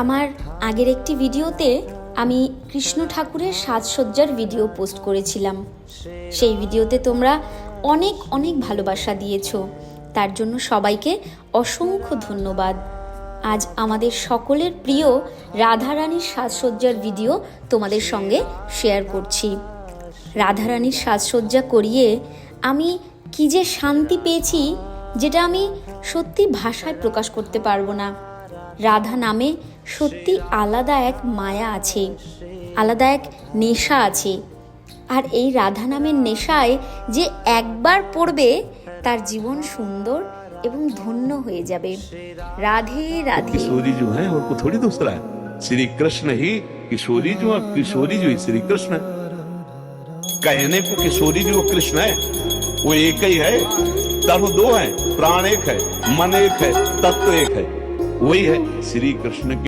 আমার আগের একটি ভিডিওতে আমি কৃষ্ণ ঠাকুরের সাজসজ্জার ভিডিও পোস্ট করেছিলাম। সেই ভিডিওতে তোমরা অনেক অনেক ভালোবাসা দিয়েছো, তার জন্য সবাইকে অসংখ্য ধন্যবাদ। আজ আমাদের সকলের প্রিয় রাধারানীর সাজসজ্জার ভিডিও তোমাদের সঙ্গে শেয়ার করছি। রাধারানীর সাজসজ্জা করিয়ে আমি কি যে শান্তি পেয়েছি, যেটা আমি সত্যি ভাষায় প্রকাশ করতে পারবো না। রাধা নামে সত্যি আলাদা এক মায়া আছে, আলাদা এক নেশা আছে। আর এই রাধা নামের নেশায় যে একবার পড়বে তার জীবন সুন্দর এবং ধন্য হয়ে যাবে। রাধে রাধে। किशोरी जो है और को थोड़ी दूसरा है, श्री कृष्ण ही किशोरी जो है, किशोरी जो है श्री कृष्ण है। कहने को किशोरी जो कृष्ण है वो एक ही है, तनु दो है, प्राण एक है, मन एक है, तत्व एक है, वही है श्री कृष्ण की